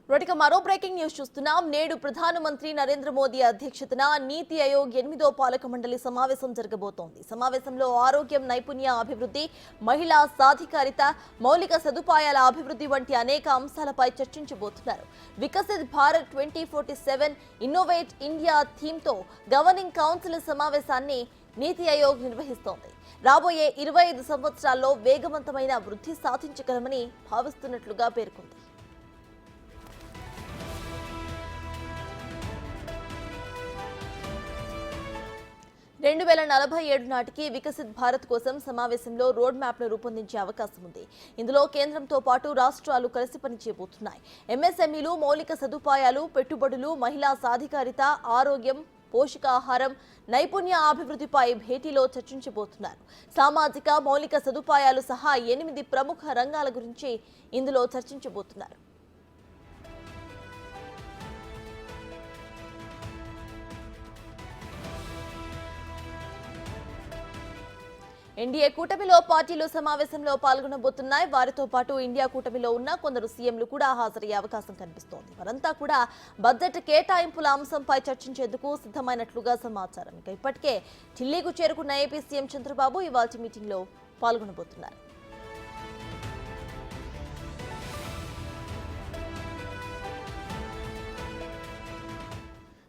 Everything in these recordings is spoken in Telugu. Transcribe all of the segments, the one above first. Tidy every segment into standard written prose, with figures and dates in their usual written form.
మరో బ్రేకింగ్ న్యూస్ చూస్తున్నాం. నేడు ప్రధానమంత్రి నరేంద్ర మోదీ అధ్యక్షతన నీతి ఆయోగ్ 8వ పాలక మండలి సమావేశం జరగబోతోంది. సమావేశంలో ఆరోగ్యం, నైపుణ్య అభివృద్ధి, మహిళా సాధికారిత, మౌలిక సదుపాయాల అభివృద్ధి వంటి అనేక అంశాలపై చర్చించబోతున్నారు. వికసిత్ భారత్ 2047 ఇన్నోవేట్ ఇండియా థీమ్తో గవర్నింగ్ కౌన్సిల్ సమావేశాన్ని నీతి ఆయోగ్ నిర్వహిస్తోంది. రాబోయే 25 సంవత్సరాల్లో వేగవంతమైన వృద్ధి సాధించగలమని భావిస్తున్నట్లుగా పేర్కొంది. 2047 నాటికి వికసిత్ భారత్ కోసం సమావేశంలో రోడ్ మ్యాప్ ను రూపొందించే అవకాశం ఉంది. ఇందులో కేంద్రంతో పాటు రాష్ట్రాలు కలిసి పనిచేయబోతున్నాయి. ఎంఎస్ఎంఈలు, మౌలిక సదుపాయాలు, పెట్టుబడులు, మహిళా సాధికారిత, ఆరోగ్యం, పోషకాహారం, నైపుణ్య అభివృద్ధిపై భేటీలో చర్చించబోతున్నారు. సామాజిక మౌలిక సదుపాయాలు సహా 8 ప్రముఖ రంగాల గురించి ఇందులో చర్చించబోతున్నారు. ఎన్డీఏ కూటమిలో పార్టీలు సమావేశంలో పాల్గొనబోతున్నాయి. వారితో పాటు ఇండియా కూటమిలో ఉన్న కొందరు సీఎంలు కూడా హాజరయ్యే అవకాశం కనిపిస్తోంది. వారంతా కూడా బడ్జెట్ కేటాయింపుల అంశంపై చర్చించేందుకు సిద్ధమైనట్లుగా సమాచారం. ఇప్పటికే ఢిల్లీకు చేరుకున్న ఏపీ సీఎం చంద్రబాబు ఇవాల్టి మీటింగ్ లో పాల్గొనబోతున్నారు.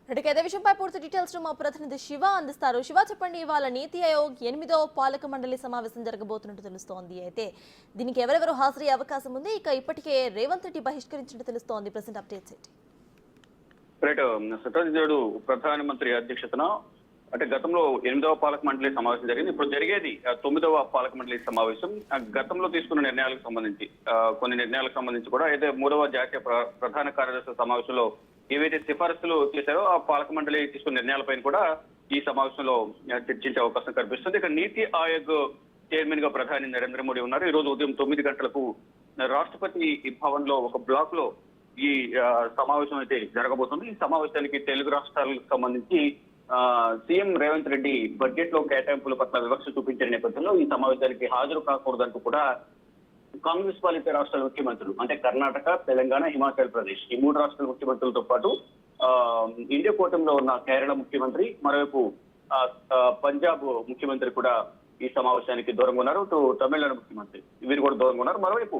ఇదే విషయంపై పూర్తి డీటెయిల్స్ మా ప్రతినిధి శివ అందిస్తారు. శివ, చెప్పండి, ఇవాళ నీతి ఆయోగ్ 8వ పాలక మండలి సమావేశం జరగబోతున్నట్టు తెలుస్తోంది. అయితే దీనికి ఎవరెవరు హాజరయ్యే అవకాశం ఉంది? ఇప్పటికే రేవంత్ రెడ్డి బహిష్కరించినట్టు తెలుస్తోంది. ప్రెసెంట్ అప్డేట్స్ ఏంటి? ప్రధానమంత్రి అధ్యక్షతన అంటే గతంలో 8వ పాలక మండలి సమావేశం జరిగింది. ఇప్పుడు జరిగేది 9వ పాలక మండలి సమావేశం. గతంలో తీసుకున్న నిర్ణయాలకు సంబంధించి కొన్ని నిర్ణయాలకు సంబంధించి కూడా అయితే 3వ జాతీయ ప్రధాన కార్యదర్శి సమావేశంలో ఏవైతే సిఫారసులు చేశారో ఆ పాలక మండలి తీసుకున్న నిర్ణయాలపైన కూడా ఈ సమావేశంలో చర్చించే అవకాశం కనిపిస్తుంది. ఇక నీతి ఆయోగ్ చైర్మన్ గా ప్రధాని నరేంద్ర మోడీ ఉన్నారు. ఈ రోజు ఉదయం 9 గంటలకు రాష్ట్రపతి భవన్ లో ఒక బ్లాక్ లో ఈ సమావేశం అయితే జరగబోతుంది. ఈ సమావేశానికి తెలుగు రాష్ట్రాలకు సంబంధించి సీఎం రేవంత్ రెడ్డి బడ్జెట్ లో కేటాయింపుల పట్ల వివక్ష చూపించిన నేపథ్యంలో ఈ సమావేశానికి హాజరు కాకూడదంటూ కూడా కాంగ్రెస్ పాలిత రాష్ట్రాల ముఖ్యమంత్రులు అంటే కర్ణాటక, తెలంగాణ, హిమాచల్ ప్రదేశ్ ఈ 3 రాష్ట్రాల ముఖ్యమంత్రులతో పాటు ఇండియా కూటమిలో ఉన్న కేరళ ముఖ్యమంత్రి, మరోవైపు పంజాబ్ ముఖ్యమంత్రి కూడా ఈ సమావేశానికి దూరంగా ఉన్నారు. తమిళనాడు ముఖ్యమంత్రి వీరు కూడా దూరంగా ఉన్నారు. మరోవైపు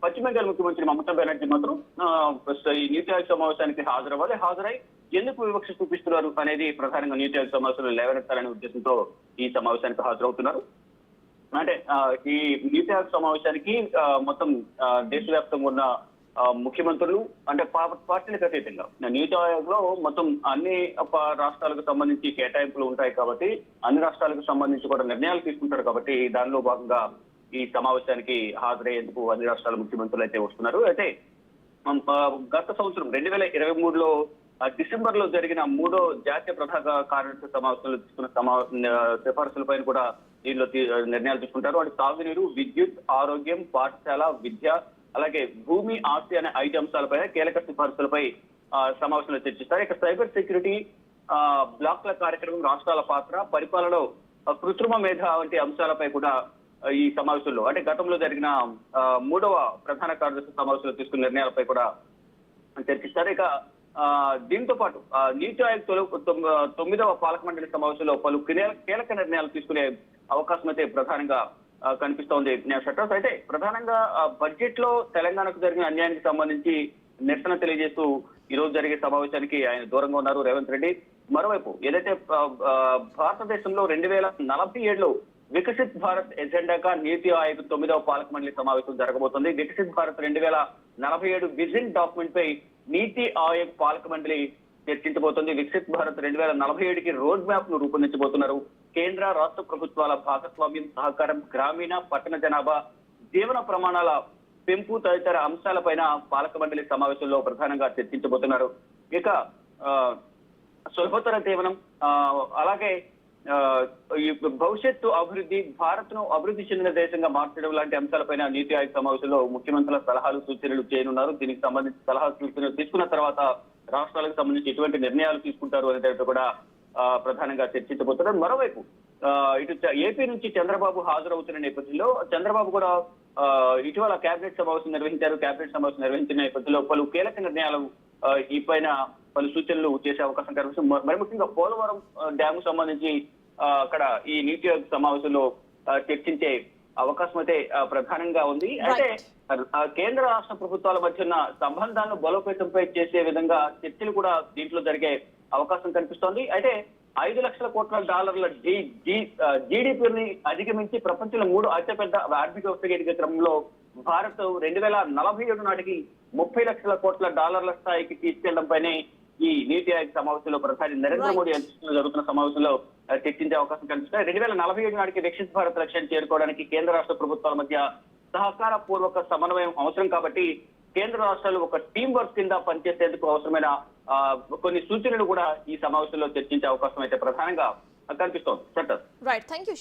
పశ్చిమ బెంగాల్ ముఖ్యమంత్రి మమతా బెనర్జీ మాత్రం ఈ నీతి ఆయోగ్ సమావేశానికి హాజరై ఎందుకు వివక్ష చూపిస్తున్నారు అనేది ప్రధానంగా నీతి ఆయోగ్ సమావేశంలో లేవనెత్తాలనే ఉద్దేశంతో ఈ సమావేశానికి హాజరవుతున్నారు. అంటే ఈ నీతి ఆయోగ్ సమావేశానికి మొత్తం దేశవ్యాప్తంగా ఉన్న ముఖ్యమంత్రులు అంటే పార్టీలకు అతీతంగా నీతి ఆయోగ్ లో మొత్తం అన్ని రాష్ట్రాలకు సంబంధించి కేటాయింపులు ఉంటాయి కాబట్టి అన్ని రాష్ట్రాలకు సంబంధించి కూడా నిర్ణయాలు తీసుకుంటారు కాబట్టి దానిలో భాగంగా ఈ సమావేశానికి హాజరయ్యేందుకు అన్ని రాష్ట్రాల ముఖ్యమంత్రులు అయితే వస్తున్నారు. అయితే గత సంవత్సరం 2023లో డిసెంబర్ లో జరిగిన 3వ జాతీయ ప్రధాన కార్యదర్శి సమావేశంలో తీసుకున్న సిఫారసులపైన కూడా దీనిలో నిర్ణయాలు తీసుకుంటారు. వాటి తాగునీరు, విద్యుత్, ఆరోగ్యం, పాఠశాల, విద్య, అలాగే భూమి, ఆస్తి అనే 5 అంశాలపై కీలక సిఫారసులపై సమావేశంలో చర్చిస్తారు. ఇక సైబర్ సెక్యూరిటీ, బ్లాక్ల కార్యక్రమం, రాష్ట్రాల పాత్ర, పరిపాలనలో కృత్రిమ మేధ వంటి అంశాలపై కూడా ఈ సమావేశంలో అంటే గతంలో జరిగిన 3వ ప్రధాన కార్యదర్శి సమావేశంలో తీసుకున్న నిర్ణయాలపై కూడా చర్చిస్తారు. ఇక దీంతో పాటు నీతి ఆయోగ్ 9వ పాలక మండలి సమావేశంలో పలు కీలక నిర్ణయాలు తీసుకునే అవకాశం అయితే ప్రధానంగా కనిపిస్తోంది. అయితే ప్రధానంగా బడ్జెట్ లో తెలంగాణకు జరిగిన అన్యాయానికి సంబంధించి నిరసన తెలియజేస్తూ ఈ రోజు జరిగే సమావేశానికి ఆయన దూరంగా ఉన్నారు రేవంత్ రెడ్డి. మరోవైపు ఏదైతే భారతదేశంలో 2047లో వికసిత్ భారత్ ఎజెండాగా నీతి ఆయోగ్ 9వ పాలక మండలి సమావేశం జరగబోతోంది. వికసిత్ భారత్ 2047 విజన్ డాక్యుమెంట్ పై నీతి ఆయోగ్ పాలక మండలి చర్చించబోతోంది. వికసిత్ భారత్ 2047కి రోడ్ మ్యాప్ ను రూపొందించబోతున్నారు. కేంద్ర, రాష్ట్ర ప్రభుత్వాల భాగస్వామ్యం, సహకారం, గ్రామీణ, పట్టణ జనాభా, జీవన ప్రమాణాల పెంపు తదితర అంశాలపైన పాలక మండలి సమావేశంలో ప్రధానంగా చర్చించబోతున్నారు. ఇక సులభతర జీవనం, అలాగే ఈ భవిష్యత్తు అభివృద్ధి, భారత్ ను అభివృద్ధి చెందిన దేశంగా మార్చడం లాంటి అంశాలపైన నీతి ఆయోగ్ సమావేశంలో ముఖ్యమంత్రుల సలహాలు, సూచనలు చేయనున్నారు. దీనికి సంబంధించి సలహా సూచనలు తీసుకున్న తర్వాత రాష్ట్రాలకు సంబంధించి ఎటువంటి నిర్ణయాలు తీసుకుంటారు అనేది కూడా ప్రధానంగా చర్చించబోతున్నారు. మరోవైపు ఇటు ఏపీ నుంచి చంద్రబాబు హాజరవుతున్న నేపథ్యంలో చంద్రబాబు కూడా ఇటీవల కేబినెట్ సమావేశం నిర్వహించారు. కేబినెట్ సమావేశం నిర్వహించిన నేపథ్యంలో పలు కీలక నిర్ణయాలు ఈ పైన పలు సూచనలు చేసే అవకాశం కనిపిస్తుంది. మరి ముఖ్యంగా పోలవరం డ్యామ్ సంబంధించి అక్కడ ఈ నీతి ఆయోగ్ సమావేశంలో చర్చించే అవకాశం అయితే ప్రధానంగా ఉంది. అయితే కేంద్ర రాష్ట్ర ప్రభుత్వాల మధ్య ఉన్న సంబంధాలను బలోపేతంపై చేసే విధంగా చర్చలు కూడా దీంట్లో జరిగే అవకాశం కనిపిస్తోంది. అయితే $5,00,00,000 జీడీపీని అధిగమించి ప్రపంచంలో 3వ అతిపెద్ద ఆర్థిక వ్యవస్థ ఎదిగే క్రమంలో భారత్ 2047 నాటికి $30,00,00,000 స్థాయికి తీసుకెళ్లడంపైనే ఈ నీతి ఆయోగ్ సమావేశంలో ప్రధాని నరేంద్ర మోదీ అధ్యక్షతన జరుగుతున్న సమావేశంలో చర్చించే అవకాశం కనిపిస్తుంది. 2047 నాటికి వికసిత భారత్ లక్ష్యాన్ని చేరుకోవడానికి కేంద్ర రాష్ట్ర ప్రభుత్వాల మధ్య సహకార పూర్వక సమన్వయం అవసరం కాబట్టి కేంద్ర రాష్ట్రాలు ఒక టీం వర్క్ కింద పనిచేసేందుకు అవసరమైన కొన్ని సూచనలు కూడా ఈ సమావేశంలో చర్చించే అవకాశం అయితే ప్రధానంగా కనిపిస్తోంది. Right, thank you.